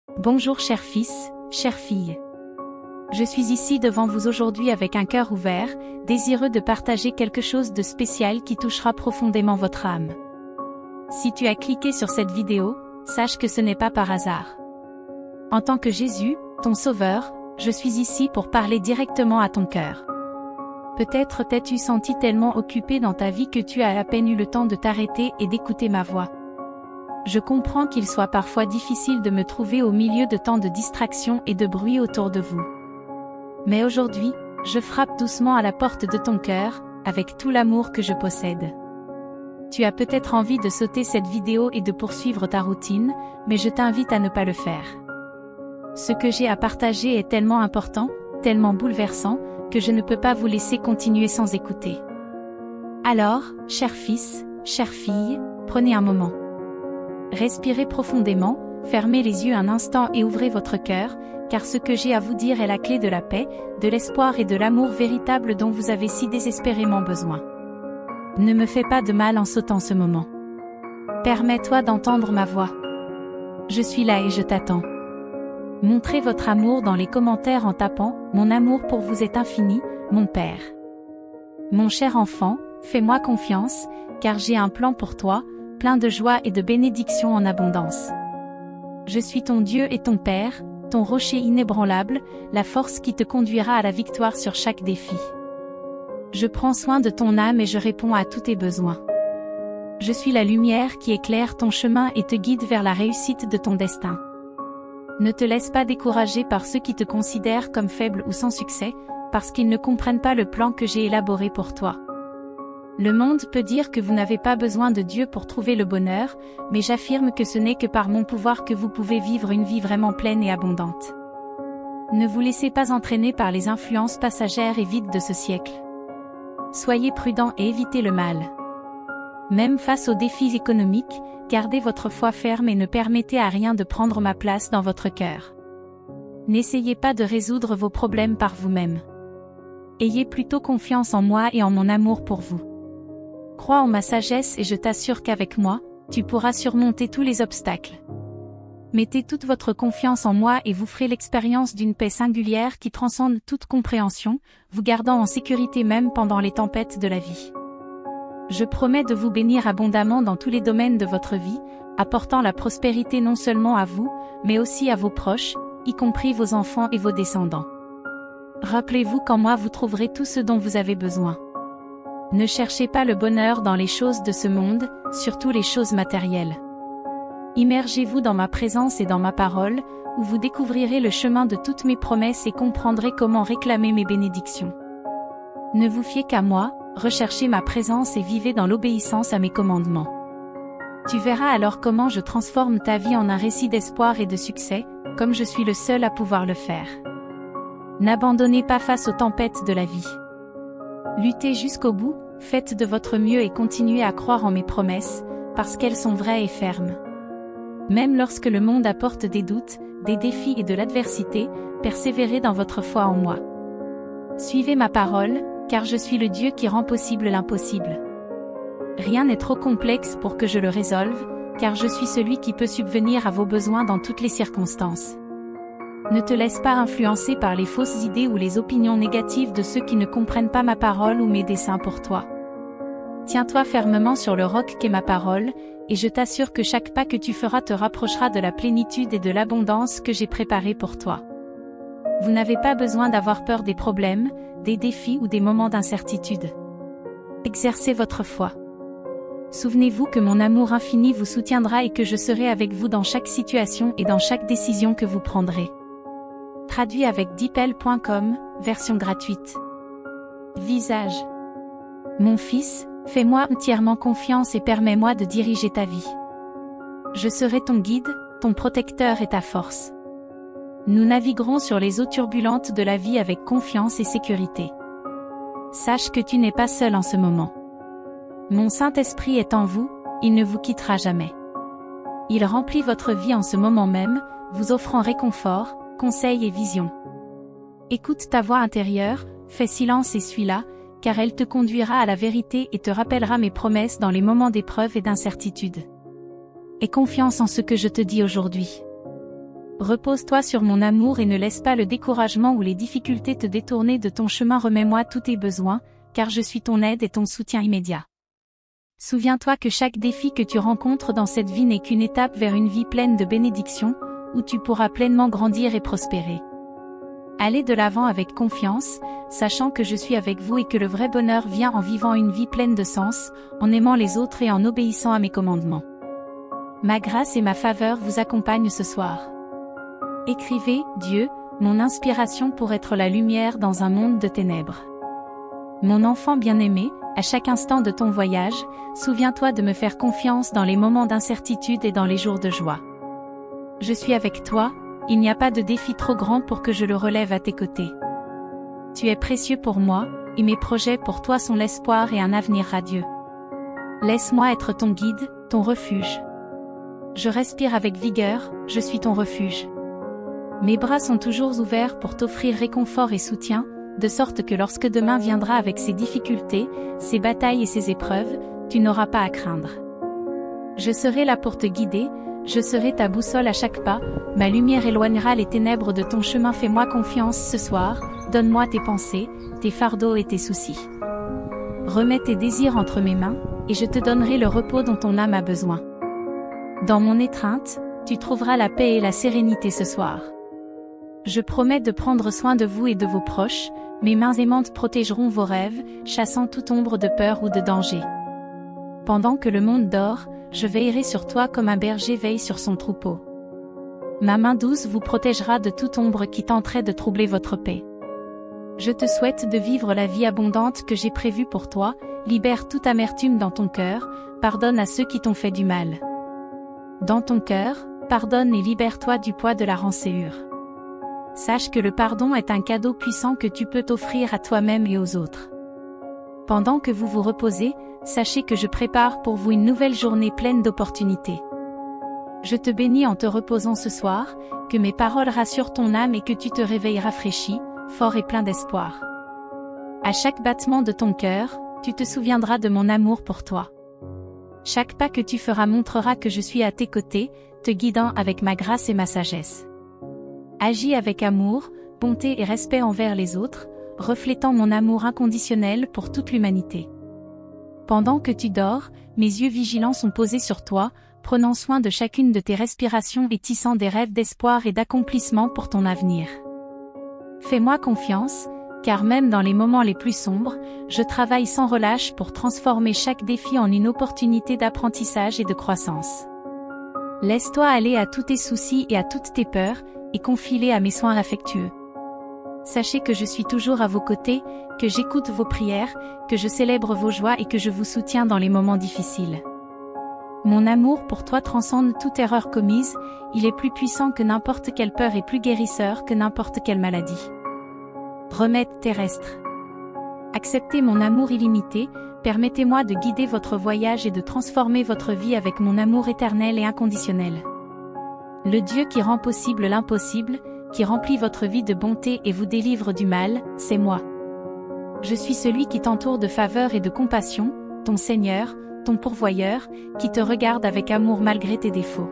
Bonjour cher fils, chère fille. Je suis ici devant vous aujourd'hui avec un cœur ouvert, désireux de partager quelque chose de spécial qui touchera profondément votre âme. Si tu as cliqué sur cette vidéo, sache que ce n'est pas par hasard. En tant que Jésus, ton Sauveur, je suis ici pour parler directement à ton cœur. Peut-être t'es-tu senti tellement occupé dans ta vie que tu as à peine eu le temps de t'arrêter et d'écouter ma voix. Je comprends qu'il soit parfois difficile de me trouver au milieu de tant de distractions et de bruit autour de vous. Mais aujourd'hui, je frappe doucement à la porte de ton cœur, avec tout l'amour que je possède. Tu as peut-être envie de sauter cette vidéo et de poursuivre ta routine, mais je t'invite à ne pas le faire. Ce que j'ai à partager est tellement important, tellement bouleversant, que je ne peux pas vous laisser continuer sans écouter. Alors, cher fils, chère fille, prenez un moment. Respirez profondément, fermez les yeux un instant et ouvrez votre cœur, car ce que j'ai à vous dire est la clé de la paix, de l'espoir et de l'amour véritable dont vous avez si désespérément besoin. Ne me fais pas de mal en sautant ce moment. Permets-toi d'entendre ma voix. Je suis là et je t'attends. Montrez votre amour dans les commentaires en tapant « Mon amour pour vous est infini, mon Père ». Mon cher enfant, fais-moi confiance, car j'ai un plan pour toi, plein de joie et de bénédictions en abondance. Je suis ton Dieu et ton Père, ton rocher inébranlable, la force qui te conduira à la victoire sur chaque défi. Je prends soin de ton âme et je réponds à tous tes besoins. Je suis la lumière qui éclaire ton chemin et te guide vers la réussite de ton destin. Ne te laisse pas décourager par ceux qui te considèrent comme faible ou sans succès, parce qu'ils ne comprennent pas le plan que j'ai élaboré pour toi. Le monde peut dire que vous n'avez pas besoin de Dieu pour trouver le bonheur, mais j'affirme que ce n'est que par mon pouvoir que vous pouvez vivre une vie vraiment pleine et abondante. Ne vous laissez pas entraîner par les influences passagères et vides de ce siècle. Soyez prudents et évitez le mal. Même face aux défis économiques, gardez votre foi ferme et ne permettez à rien de prendre ma place dans votre cœur. N'essayez pas de résoudre vos problèmes par vous-même. Ayez plutôt confiance en moi et en mon amour pour vous. Crois en ma sagesse et je t'assure qu'avec moi, tu pourras surmonter tous les obstacles. Mettez toute votre confiance en moi et vous ferez l'expérience d'une paix singulière qui transcende toute compréhension, vous gardant en sécurité même pendant les tempêtes de la vie. Je promets de vous bénir abondamment dans tous les domaines de votre vie, apportant la prospérité non seulement à vous, mais aussi à vos proches, y compris vos enfants et vos descendants. Rappelez-vous qu'en moi vous trouverez tout ce dont vous avez besoin. Ne cherchez pas le bonheur dans les choses de ce monde, surtout les choses matérielles. Immergez-vous dans ma présence et dans ma parole, où vous découvrirez le chemin de toutes mes promesses et comprendrez comment réclamer mes bénédictions. Ne vous fiez qu'à moi, recherchez ma présence et vivez dans l'obéissance à mes commandements. Tu verras alors comment je transforme ta vie en un récit d'espoir et de succès, comme je suis le seul à pouvoir le faire. N'abandonnez pas face aux tempêtes de la vie. Luttez jusqu'au bout, faites de votre mieux et continuez à croire en mes promesses, parce qu'elles sont vraies et fermes. Même lorsque le monde apporte des doutes, des défis et de l'adversité, persévérez dans votre foi en moi. Suivez ma parole, car je suis le Dieu qui rend possible l'impossible. Rien n'est trop complexe pour que je le résolve, car je suis celui qui peut subvenir à vos besoins dans toutes les circonstances. Ne te laisse pas influencer par les fausses idées ou les opinions négatives de ceux qui ne comprennent pas ma parole ou mes desseins pour toi. Tiens-toi fermement sur le roc qu'est ma parole, et je t'assure que chaque pas que tu feras te rapprochera de la plénitude et de l'abondance que j'ai préparée pour toi. Vous n'avez pas besoin d'avoir peur des problèmes, des défis ou des moments d'incertitude. Exercez votre foi. Souvenez-vous que mon amour infini vous soutiendra et que je serai avec vous dans chaque situation et dans chaque décision que vous prendrez. Traduit avec DeepL.com, version gratuite. Visage. Mon fils, fais-moi entièrement confiance et permets-moi de diriger ta vie. Je serai ton guide, ton protecteur et ta force. Nous naviguerons sur les eaux turbulentes de la vie avec confiance et sécurité. Sache que tu n'es pas seul en ce moment. Mon Saint-Esprit est en vous, il ne vous quittera jamais. Il remplit votre vie en ce moment même, vous offrant réconfort, conseils et visions. Écoute ta voix intérieure, fais silence et suis-la, car elle te conduira à la vérité et te rappellera mes promesses dans les moments d'épreuve et d'incertitude. Aie confiance en ce que je te dis aujourd'hui. Repose-toi sur mon amour et ne laisse pas le découragement ou les difficultés te détourner de ton chemin. Remets-moi tous tes besoins, car je suis ton aide et ton soutien immédiat. Souviens-toi que chaque défi que tu rencontres dans cette vie n'est qu'une étape vers une vie pleine de bénédictions, où tu pourras pleinement grandir et prospérer. Allez de l'avant avec confiance, sachant que je suis avec vous et que le vrai bonheur vient en vivant une vie pleine de sens, en aimant les autres et en obéissant à mes commandements. Ma grâce et ma faveur vous accompagnent ce soir. Écrivez, Dieu, mon inspiration pour être la lumière dans un monde de ténèbres. Mon enfant bien-aimé, à chaque instant de ton voyage, souviens-toi de me faire confiance dans les moments d'incertitude et dans les jours de joie. Je suis avec toi, il n'y a pas de défi trop grand pour que je le relève à tes côtés. Tu es précieux pour moi, et mes projets pour toi sont l'espoir et un avenir radieux. Laisse-moi être ton guide, ton refuge. Je respire avec vigueur, je suis ton refuge. Mes bras sont toujours ouverts pour t'offrir réconfort et soutien, de sorte que lorsque demain viendra avec ses difficultés, ses batailles et ses épreuves, tu n'auras pas à craindre. Je serai là pour te guider, je serai ta boussole à chaque pas, ma lumière éloignera les ténèbres de ton chemin. Fais-moi confiance ce soir, donne-moi tes pensées, tes fardeaux et tes soucis. Remets tes désirs entre mes mains, et je te donnerai le repos dont ton âme a besoin. Dans mon étreinte, tu trouveras la paix et la sérénité ce soir. Je promets de prendre soin de vous et de vos proches, mes mains aimantes protégeront vos rêves, chassant toute ombre de peur ou de danger. Pendant que le monde dort, je veillerai sur toi comme un berger veille sur son troupeau. Ma main douce vous protégera de toute ombre qui tenterait de troubler votre paix. Je te souhaite de vivre la vie abondante que j'ai prévue pour toi, libère toute amertume dans ton cœur, pardonne à ceux qui t'ont fait du mal. Dans ton cœur, pardonne et libère-toi du poids de la rancœur. Sache que le pardon est un cadeau puissant que tu peux t'offrir à toi-même et aux autres. Pendant que vous vous reposez, sachez que je prépare pour vous une nouvelle journée pleine d'opportunités. Je te bénis en te reposant ce soir, que mes paroles rassurent ton âme et que tu te réveilles rafraîchi, fort et plein d'espoir. À chaque battement de ton cœur, tu te souviendras de mon amour pour toi. Chaque pas que tu feras montrera que je suis à tes côtés, te guidant avec ma grâce et ma sagesse. Agis avec amour, bonté et respect envers les autres, reflétant mon amour inconditionnel pour toute l'humanité. Pendant que tu dors, mes yeux vigilants sont posés sur toi, prenant soin de chacune de tes respirations et tissant des rêves d'espoir et d'accomplissement pour ton avenir. Fais-moi confiance, car même dans les moments les plus sombres, je travaille sans relâche pour transformer chaque défi en une opportunité d'apprentissage et de croissance. Laisse-toi aller à tous tes soucis et à toutes tes peurs, et confie-les à mes soins affectueux. Sachez que je suis toujours à vos côtés, que j'écoute vos prières, que je célèbre vos joies et que je vous soutiens dans les moments difficiles. Mon amour pour toi transcende toute erreur commise, il est plus puissant que n'importe quelle peur et plus guérisseur que n'importe quelle maladie. Remède terrestre. Acceptez mon amour illimité, permettez-moi de guider votre voyage et de transformer votre vie avec mon amour éternel et inconditionnel. Le Dieu qui rend possible l'impossible, qui remplit votre vie de bonté et vous délivre du mal, c'est moi. Je suis celui qui t'entoure de faveur et de compassion, ton Seigneur, ton pourvoyeur, qui te regarde avec amour malgré tes défauts.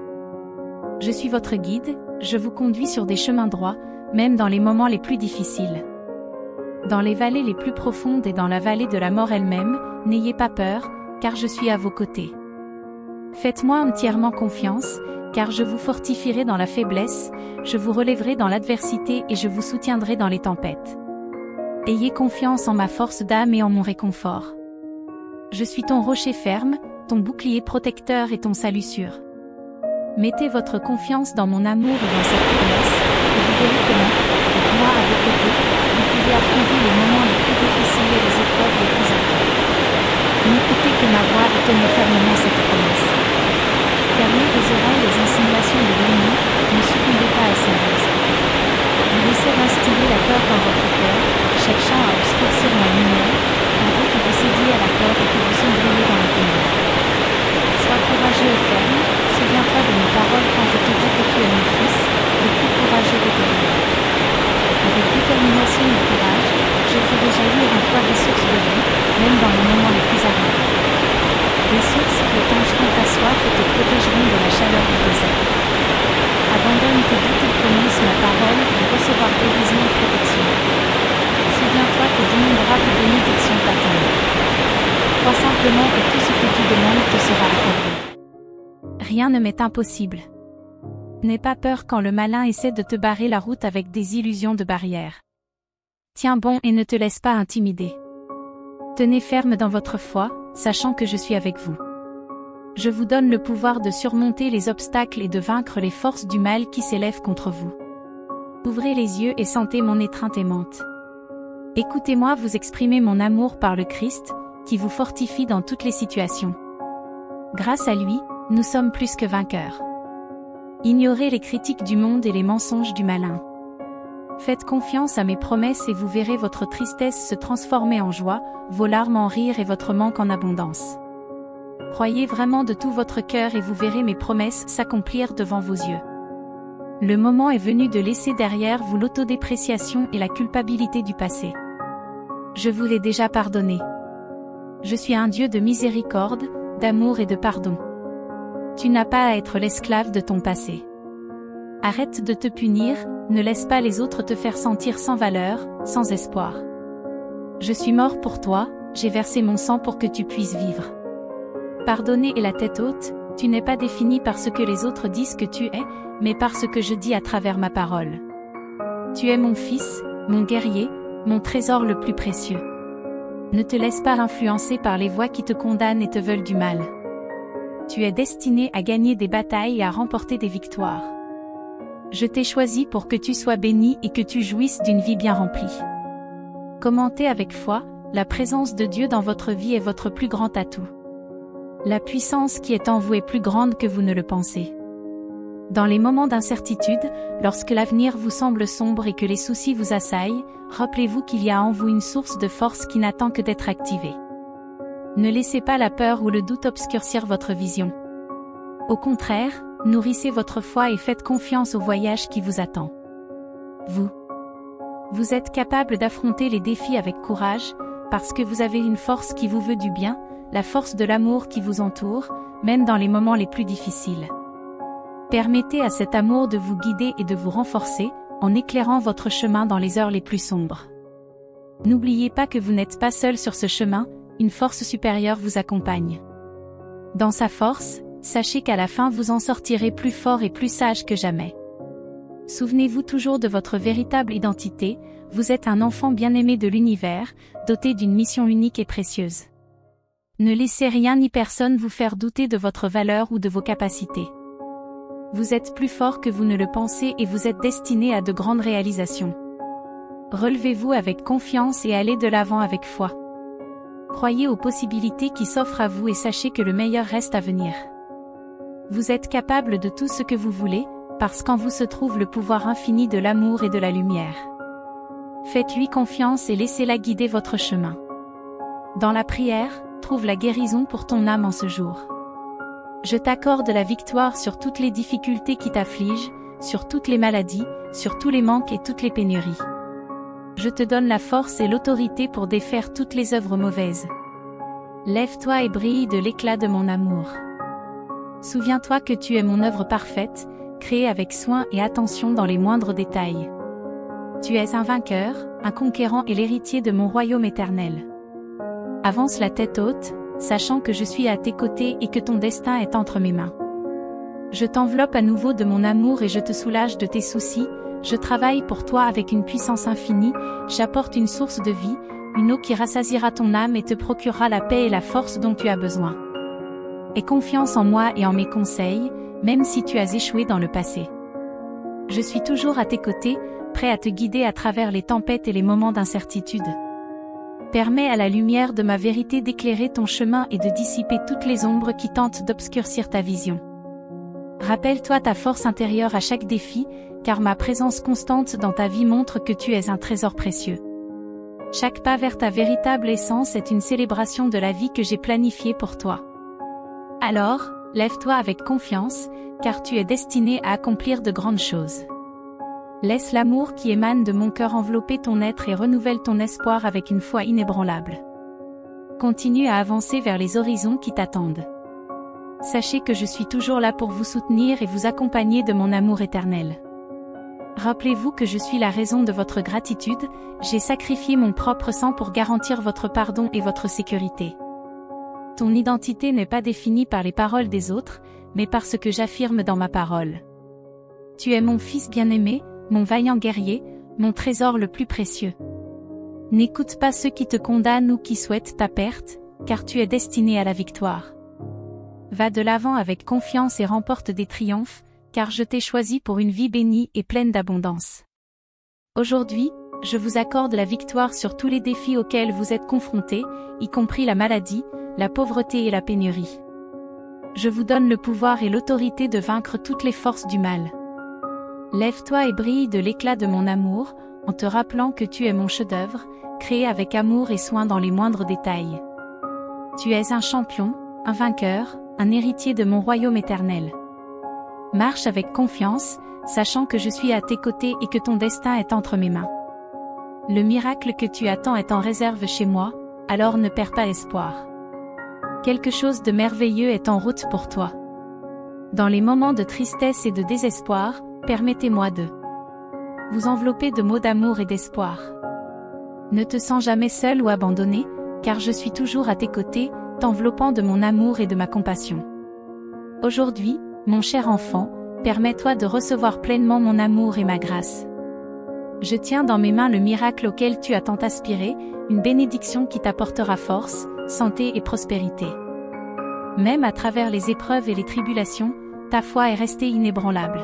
Je suis votre guide, je vous conduis sur des chemins droits, même dans les moments les plus difficiles. Dans les vallées les plus profondes et dans la vallée de la mort elle-même, n'ayez pas peur, car je suis à vos côtés. Faites-moi entièrement confiance, car je vous fortifierai dans la faiblesse, je vous relèverai dans l'adversité et je vous soutiendrai dans les tempêtes. Ayez confiance en ma force d'âme et en mon réconfort. Je suis ton rocher ferme, ton bouclier protecteur et ton salut sûr. Mettez votre confiance dans mon amour et dans cette promesse, et vous verrez comment, avec moi à vos côtés, vous pouvez affronter les moments les plus difficiles et les épreuves les plus ardentes. N'écoutez que ma voix et tenez fermement cette promesse. Fermez vos oreilles aux insinuations de l'ennemi, ne succombez pas à ses ruses. Il essaie d'instiller la peur dans votre cœur, cherchant à obscurcir ma lumière, tandis que vous cédiez à la peur et que vous sombriez dans les ténèbres. Sois courageux et ferme, souviens-toi de mes paroles quand je te dis que tu es mon fils, le plus courageux des guerriers. Avec détermination et courage, je ferai jaillir en toi des sources de vie, même dans les moments les plus arides. Des sources qui étancheront ta soif et te protégeront de la chaleur du désert. Abandonne tes doutes et simplement et tout ce que tu demandes te sera accordé. Rien ne m'est impossible. N'aie pas peur quand le malin essaie de te barrer la route avec des illusions de barrière. Tiens bon et ne te laisse pas intimider. Tenez ferme dans votre foi, sachant que je suis avec vous. Je vous donne le pouvoir de surmonter les obstacles et de vaincre les forces du mal qui s'élèvent contre vous. Ouvrez les yeux et sentez mon étreinte aimante. Écoutez-moi vous exprimer mon amour par le Christ, qui vous fortifie dans toutes les situations. Grâce à lui, nous sommes plus que vainqueurs. Ignorez les critiques du monde et les mensonges du malin. Faites confiance à mes promesses et vous verrez votre tristesse se transformer en joie, vos larmes en rire et votre manque en abondance. Croyez vraiment de tout votre cœur et vous verrez mes promesses s'accomplir devant vos yeux. Le moment est venu de laisser derrière vous l'autodépréciation et la culpabilité du passé. Je vous l'ai déjà pardonné. Je suis un Dieu de miséricorde, d'amour et de pardon. Tu n'as pas à être l'esclave de ton passé. Arrête de te punir, ne laisse pas les autres te faire sentir sans valeur, sans espoir. Je suis mort pour toi, j'ai versé mon sang pour que tu puisses vivre. Pardonner est la tête haute, tu n'es pas défini par ce que les autres disent que tu es, mais par ce que je dis à travers ma parole. Tu es mon fils, mon guerrier, mon trésor le plus précieux. Ne te laisse pas influencer par les voix qui te condamnent et te veulent du mal. Tu es destiné à gagner des batailles et à remporter des victoires. Je t'ai choisi pour que tu sois béni et que tu jouisses d'une vie bien remplie. Commentez avec foi, la présence de Dieu dans votre vie est votre plus grand atout. La puissance qui est en vous est plus grande que vous ne le pensez. Dans les moments d'incertitude, lorsque l'avenir vous semble sombre et que les soucis vous assaillent, rappelez-vous qu'il y a en vous une source de force qui n'attend que d'être activée. Ne laissez pas la peur ou le doute obscurcir votre vision. Au contraire, nourrissez votre foi et faites confiance au voyage qui vous attend. Vous êtes capable d'affronter les défis avec courage, parce que vous avez une force qui vous veut du bien, la force de l'amour qui vous entoure, même dans les moments les plus difficiles. Permettez à cet amour de vous guider et de vous renforcer, en éclairant votre chemin dans les heures les plus sombres. N'oubliez pas que vous n'êtes pas seul sur ce chemin, une force supérieure vous accompagne. Dans sa force, sachez qu'à la fin vous en sortirez plus fort et plus sage que jamais. Souvenez-vous toujours de votre véritable identité, vous êtes un enfant bien-aimé de l'univers, doté d'une mission unique et précieuse. Ne laissez rien ni personne vous faire douter de votre valeur ou de vos capacités. Vous êtes plus fort que vous ne le pensez et vous êtes destiné à de grandes réalisations. Relevez-vous avec confiance et allez de l'avant avec foi. Croyez aux possibilités qui s'offrent à vous et sachez que le meilleur reste à venir. Vous êtes capable de tout ce que vous voulez, parce qu'en vous se trouve le pouvoir infini de l'amour et de la lumière. Faites-lui confiance et laissez-la guider votre chemin. Dans la prière, trouve la guérison pour ton âme en ce jour. Je t'accorde la victoire sur toutes les difficultés qui t'affligent, sur toutes les maladies, sur tous les manques et toutes les pénuries. Je te donne la force et l'autorité pour défaire toutes les œuvres mauvaises. Lève-toi et brille de l'éclat de mon amour. Souviens-toi que tu es mon œuvre parfaite, créée avec soin et attention dans les moindres détails. Tu es un vainqueur, un conquérant et l'héritier de mon royaume éternel. Avance la tête haute, sachant que je suis à tes côtés et que ton destin est entre mes mains. Je t'enveloppe à nouveau de mon amour et je te soulage de tes soucis, je travaille pour toi avec une puissance infinie, j'apporte une source de vie, une eau qui rassasiera ton âme et te procurera la paix et la force dont tu as besoin. Aie confiance en moi et en mes conseils, même si tu as échoué dans le passé. Je suis toujours à tes côtés, prêt à te guider à travers les tempêtes et les moments d'incertitude. Permets à la lumière de ma vérité d'éclairer ton chemin et de dissiper toutes les ombres qui tentent d'obscurcir ta vision. Rappelle-toi ta force intérieure à chaque défi, car ma présence constante dans ta vie montre que tu es un trésor précieux. Chaque pas vers ta véritable essence est une célébration de la vie que j'ai planifiée pour toi. Alors, lève-toi avec confiance, car tu es destiné à accomplir de grandes choses. Laisse l'amour qui émane de mon cœur envelopper ton être et renouvelle ton espoir avec une foi inébranlable. Continue à avancer vers les horizons qui t'attendent. Sachez que je suis toujours là pour vous soutenir et vous accompagner de mon amour éternel. Rappelez-vous que je suis la raison de votre gratitude, j'ai sacrifié mon propre sang pour garantir votre pardon et votre sécurité. Ton identité n'est pas définie par les paroles des autres, mais par ce que j'affirme dans ma parole. Tu es mon fils bien-aimé, mon vaillant guerrier, mon trésor le plus précieux. N'écoute pas ceux qui te condamnent ou qui souhaitent ta perte, car tu es destiné à la victoire. Va de l'avant avec confiance et remporte des triomphes, car je t'ai choisi pour une vie bénie et pleine d'abondance. Aujourd'hui, je vous accorde la victoire sur tous les défis auxquels vous êtes confrontés, y compris la maladie, la pauvreté et la pénurie. Je vous donne le pouvoir et l'autorité de vaincre toutes les forces du mal. Lève-toi et brille de l'éclat de mon amour, en te rappelant que tu es mon chef-d'œuvre, créé avec amour et soin dans les moindres détails. Tu es un champion, un vainqueur, un héritier de mon royaume éternel. Marche avec confiance, sachant que je suis à tes côtés et que ton destin est entre mes mains. Le miracle que tu attends est en réserve chez moi, alors ne perds pas espoir. Quelque chose de merveilleux est en route pour toi. Dans les moments de tristesse et de désespoir, permettez-moi de vous envelopper de mots d'amour et d'espoir. Ne te sens jamais seul ou abandonné, car je suis toujours à tes côtés, t'enveloppant de mon amour et de ma compassion. Aujourd'hui, mon cher enfant, permets-toi de recevoir pleinement mon amour et ma grâce. Je tiens dans mes mains le miracle auquel tu as tant aspiré, une bénédiction qui t'apportera force, santé et prospérité. Même à travers les épreuves et les tribulations, ta foi est restée inébranlable.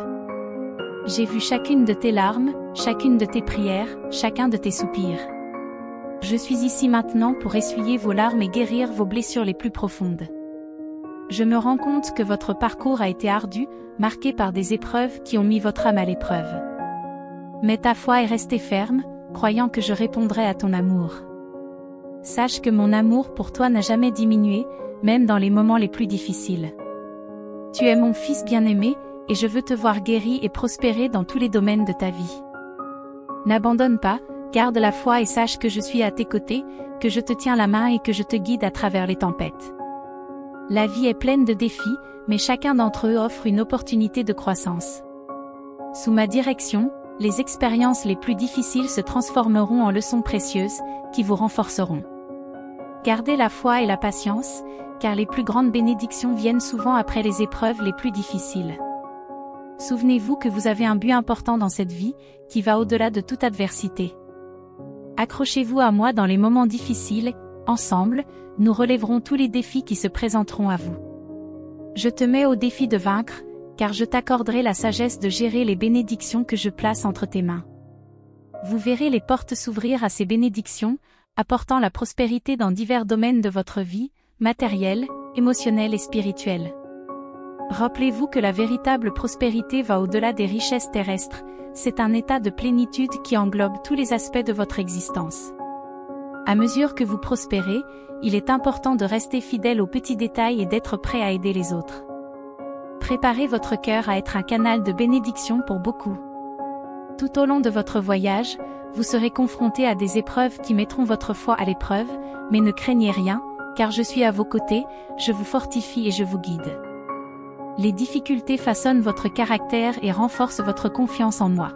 J'ai vu chacune de tes larmes, chacune de tes prières, chacun de tes soupirs. Je suis ici maintenant pour essuyer vos larmes et guérir vos blessures les plus profondes. Je me rends compte que votre parcours a été ardu, marqué par des épreuves qui ont mis votre âme à l'épreuve. Mais ta foi est restée ferme, croyant que je répondrai à ton amour. Sache que mon amour pour toi n'a jamais diminué, même dans les moments les plus difficiles. Tu es mon fils bien-aimé, et je veux te voir guéri et prospérer dans tous les domaines de ta vie. N'abandonne pas, garde la foi et sache que je suis à tes côtés, que je te tiens la main et que je te guide à travers les tempêtes. La vie est pleine de défis, mais chacun d'entre eux offre une opportunité de croissance. Sous ma direction, les expériences les plus difficiles se transformeront en leçons précieuses, qui vous renforceront. Gardez la foi et la patience, car les plus grandes bénédictions viennent souvent après les épreuves les plus difficiles. Souvenez-vous que vous avez un but important dans cette vie, qui va au-delà de toute adversité. Accrochez-vous à moi dans les moments difficiles, ensemble, nous relèverons tous les défis qui se présenteront à vous. Je te mets au défi de vaincre, car je t'accorderai la sagesse de gérer les bénédictions que je place entre tes mains. Vous verrez les portes s'ouvrir à ces bénédictions, apportant la prospérité dans divers domaines de votre vie, matérielle, émotionnelle et spirituelle. Rappelez-vous que la véritable prospérité va au-delà des richesses terrestres, c'est un état de plénitude qui englobe tous les aspects de votre existence. À mesure que vous prospérez, il est important de rester fidèle aux petits détails et d'être prêt à aider les autres. Préparez votre cœur à être un canal de bénédiction pour beaucoup. Tout au long de votre voyage, vous serez confronté à des épreuves qui mettront votre foi à l'épreuve, mais ne craignez rien, car je suis à vos côtés, je vous fortifie et je vous guide. Les difficultés façonnent votre caractère et renforcent votre confiance en moi.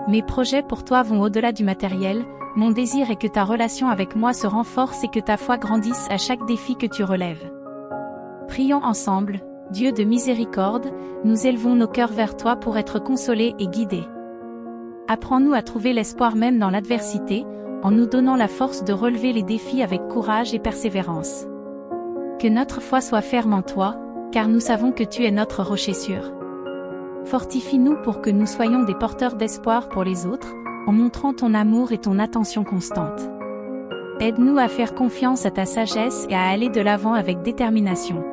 Mes projets pour toi vont au-delà du matériel, mon désir est que ta relation avec moi se renforce et que ta foi grandisse à chaque défi que tu relèves. Prions ensemble. Dieu de miséricorde, nous élevons nos cœurs vers toi pour être consolés et guidés. Apprends-nous à trouver l'espoir même dans l'adversité, en nous donnant la force de relever les défis avec courage et persévérance. Que notre foi soit ferme en toi, car nous savons que tu es notre rocher sûr. Fortifie-nous pour que nous soyons des porteurs d'espoir pour les autres, en montrant ton amour et ton attention constante. Aide-nous à faire confiance à ta sagesse et à aller de l'avant avec détermination.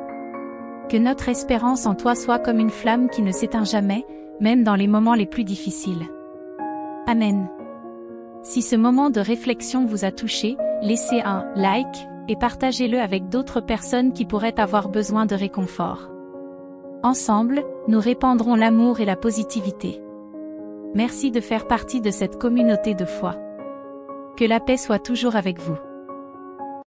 Que notre espérance en toi soit comme une flamme qui ne s'éteint jamais, même dans les moments les plus difficiles. Amen. Si ce moment de réflexion vous a touché, laissez un like et partagez-le avec d'autres personnes qui pourraient avoir besoin de réconfort. Ensemble, nous répandrons l'amour et la positivité. Merci de faire partie de cette communauté de foi. Que la paix soit toujours avec vous.